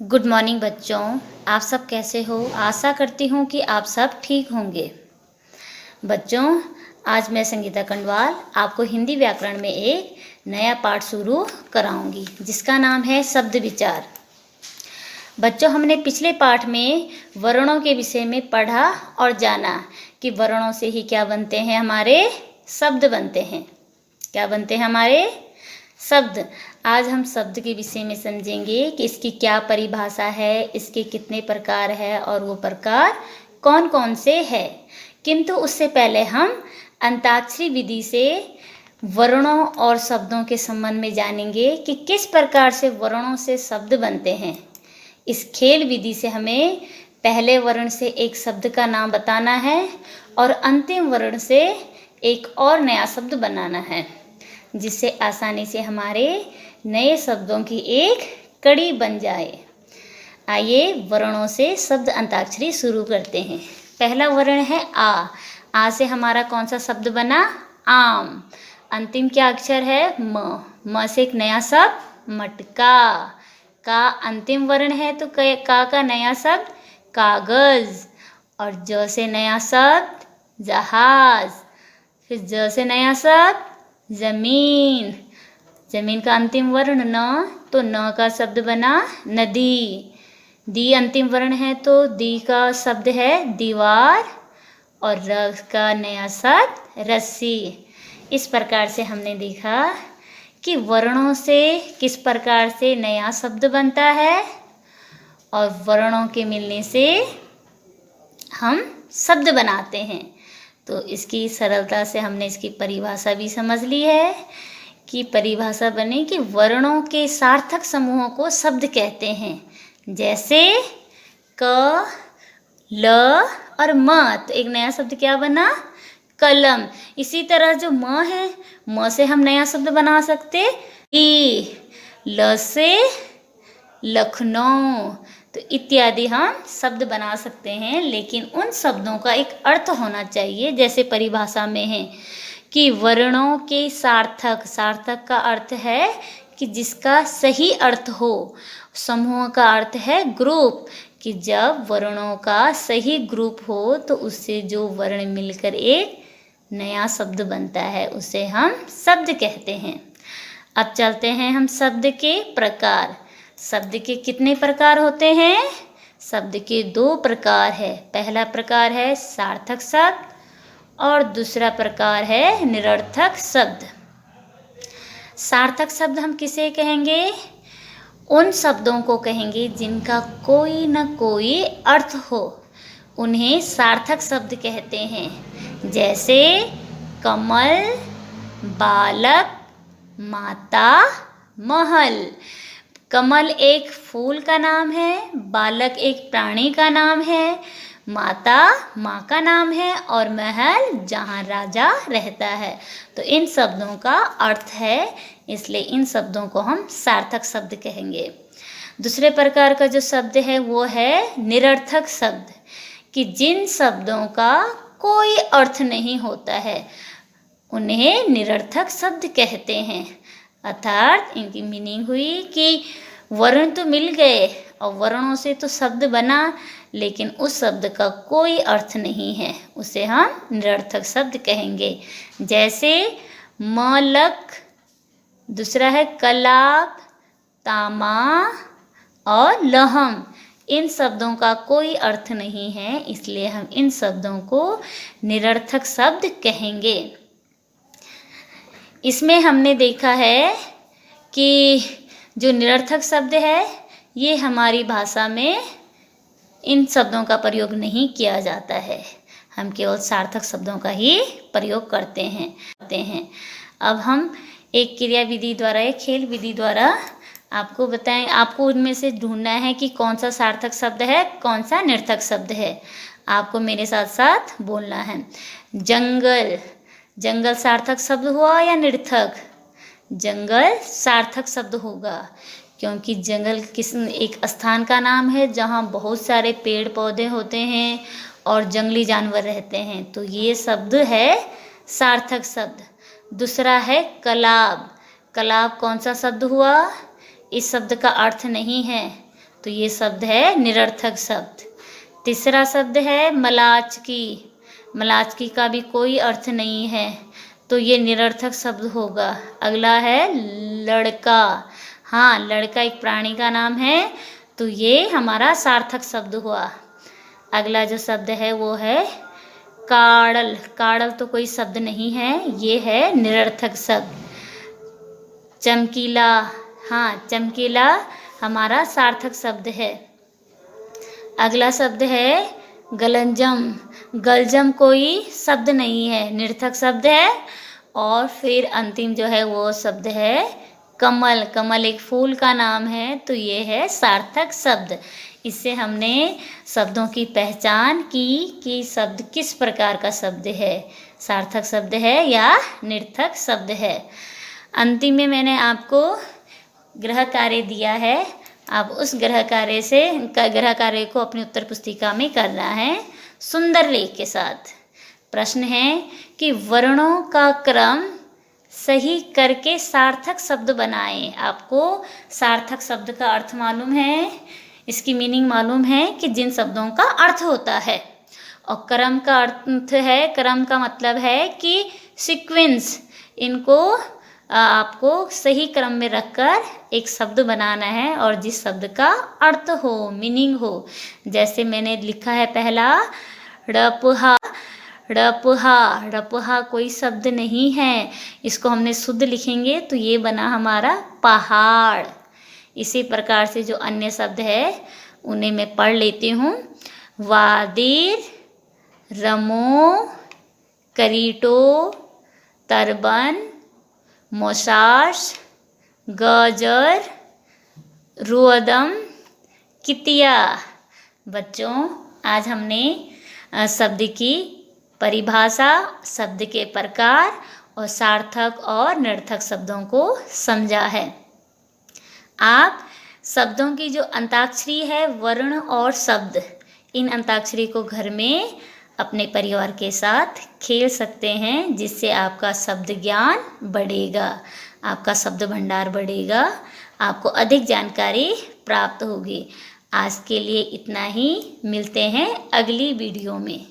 Good morning बच्चों। आप सब कैसे हो? आशा करती हूँ कि आप सब ठीक होंगे। बच्चों, आज मैं संगीता कंडवाल आपको हिंदी व्याकरण में एक नया पाठ शुरू कराऊंगी जिसका नाम है शब्द विचार। बच्चों, हमने पिछले पाठ में वर्णों के विषय में पढ़ा और जाना कि वर्णों से ही क्या बनते हैं, हमारे शब्द बनते हैं। क्या बनते हैं? हमारे शब्द। आज हम शब्द के विषय में समझेंगे कि इसकी क्या परिभाषा है, इसके कितने प्रकार है और वो प्रकार कौन कौन से है। किंतु उससे पहले हम अंताक्षरी विधि से वर्णों और शब्दों के संबंध में जानेंगे कि किस प्रकार से वर्णों से शब्द बनते हैं। इस खेल विधि से हमें पहले वर्ण से एक शब्द का नाम बताना है और अंतिम वर्ण से एक और नया शब्द बनाना है, जिससे आसानी से हमारे नए शब्दों की एक कड़ी बन जाए। आइए वर्णों से शब्द अंताक्षरी शुरू करते हैं। पहला वर्ण है आ। आ से हमारा कौन सा शब्द बना? आम। अंतिम क्या अक्षर है? म। म से एक नया शब्द मटका। का अंतिम वर्ण है तो का नया शब्द कागज। और ज से नया शब्द जहाज। फिर ज से नया शब्द जमीन। जमीन का अंतिम वर्ण न, तो न का शब्द बना नदी। दी अंतिम वर्ण है तो दी का शब्द है दीवार। और र का नया शब्द रस्सी। इस प्रकार से हमने देखा कि वर्णों से किस प्रकार से नया शब्द बनता है और वर्णों के मिलने से हम शब्द बनाते हैं। तो इसकी सरलता से हमने इसकी परिभाषा भी समझ ली है कि परिभाषा बने कि वर्णों के सार्थक समूहों को शब्द कहते हैं। जैसे क, ल और म। तो एक नया शब्द क्या बना? कलम। इसी तरह जो म है, म से हम नया शब्द बना सकते ई। ल से लखनऊ। तो इत्यादि हम शब्द बना सकते हैं, लेकिन उन शब्दों का एक अर्थ होना चाहिए। जैसे परिभाषा में है कि वर्णों के सार्थक। सार्थक का अर्थ है कि जिसका सही अर्थ हो। समूह का अर्थ है ग्रुप, कि जब वर्णों का सही ग्रुप हो तो उससे जो वर्ण मिलकर एक नया शब्द बनता है उसे हम शब्द कहते हैं। अब चलते हैं हम शब्द के प्रकार। शब्द के कितने प्रकार होते हैं? शब्द के दो प्रकार है। पहला प्रकार है सार्थक शब्द और दूसरा प्रकार है निरर्थक शब्द। सार्थक शब्द हम किसे कहेंगे? उन शब्दों को कहेंगे जिनका कोई न कोई अर्थ हो, उन्हें सार्थक शब्द कहते हैं। जैसे कमल, बालक, माता, महल। कमल एक फूल का नाम है, बालक एक प्राणी का नाम है, माता माँ का नाम है और महल जहाँ राजा रहता है। तो इन शब्दों का अर्थ है, इसलिए इन शब्दों को हम सार्थक शब्द कहेंगे। दूसरे प्रकार का जो शब्द है वो है निरर्थक शब्द, कि जिन शब्दों का कोई अर्थ नहीं होता है उन्हें निरर्थक शब्द कहते हैं। अर्थात इनकी मीनिंग हुई कि वर्ण तो मिल गए और वर्णों से तो शब्द बना, लेकिन उस शब्द का कोई अर्थ नहीं है, उसे हम निरर्थक शब्द कहेंगे। जैसे मलक, दूसरा है कलाप, तामा और लहम। इन शब्दों का कोई अर्थ नहीं है, इसलिए हम इन शब्दों को निरर्थक शब्द कहेंगे। इसमें हमने देखा है कि जो निरर्थक शब्द है ये हमारी भाषा में इन शब्दों का प्रयोग नहीं किया जाता है, हम केवल सार्थक शब्दों का ही प्रयोग करते हैं। अब हम एक क्रिया विधि द्वारा, एक खेल विधि द्वारा आपको बताएं। आपको उनमें से ढूंढना है कि कौन सा सार्थक शब्द है, कौन सा निरर्थक शब्द है। आपको मेरे साथ साथ बोलना है। जंगल। जंगल सार्थक शब्द हुआ या निरर्थक? जंगल सार्थक शब्द होगा, क्योंकि जंगल किस एक स्थान का नाम है जहाँ बहुत सारे पेड़ पौधे होते हैं और जंगली जानवर रहते हैं, तो ये शब्द है सार्थक शब्द। दूसरा है कलाब। कलाब कौन सा शब्द हुआ? इस शब्द का अर्थ नहीं है, तो ये शब्द है निरर्थक शब्द। तीसरा शब्द है मलाचकी। मलाचकी का भी कोई अर्थ नहीं है, तो ये निरर्थक शब्द होगा। अगला है लड़का। हाँ, लड़का एक प्राणी का नाम है, तो ये हमारा सार्थक शब्द हुआ। अगला जो शब्द है वो है काड़ल। काड़ल तो कोई शब्द नहीं है, ये है निरर्थक शब्द। चमकीला। हाँ, चमकीला हमारा सार्थक शब्द है। अगला शब्द है गलंजम। गलजम कोई शब्द नहीं है, निरर्थक शब्द है। और फिर अंतिम जो है वो शब्द है कमल। कमल एक फूल का नाम है, तो ये है सार्थक शब्द। इससे हमने शब्दों की पहचान की कि शब्द किस प्रकार का शब्द है, सार्थक शब्द है या निरर्थक शब्द है। अंतिम में मैंने आपको गृह कार्य दिया है। आप उस गृह कार्य को अपनी उत्तर पुस्तिका में करना है सुंदर लेख के साथ। प्रश्न है कि वर्णों का क्रम सही करके सार्थक शब्द बनाएं। आपको सार्थक शब्द का अर्थ मालूम है, इसकी मीनिंग मालूम है कि जिन शब्दों का अर्थ होता है। और क्रम का अर्थ है, क्रम का मतलब है कि सीक्वेंस। इनको आपको सही क्रम में रखकर एक शब्द बनाना है और जिस शब्द का अर्थ हो, मीनिंग हो। जैसे मैंने लिखा है पहला ड़पहा। ड़पहा, ड़पहा कोई शब्द नहीं है, इसको हमने शुद्ध लिखेंगे तो ये बना हमारा पहाड़। इसी प्रकार से जो अन्य शब्द है उन्हें मैं पढ़ लेती हूँ। वादिर, रमो, करीटो, तरबन, मोशाश, गजर, रुअदम, कितिया। बच्चों, आज हमने शब्द की परिभाषा, शब्द के प्रकार और सार्थक और निरर्थक शब्दों को समझा है। आप शब्दों की जो अंताक्षरी है, वर्ण और शब्द, इन अंताक्षरी को घर में अपने परिवार के साथ खेल सकते हैं, जिससे आपका शब्द ज्ञान बढ़ेगा, आपका शब्द भंडार बढ़ेगा, आपको अधिक जानकारी प्राप्त होगी। आज के लिए इतना ही, मिलते हैं अगली वीडियो में।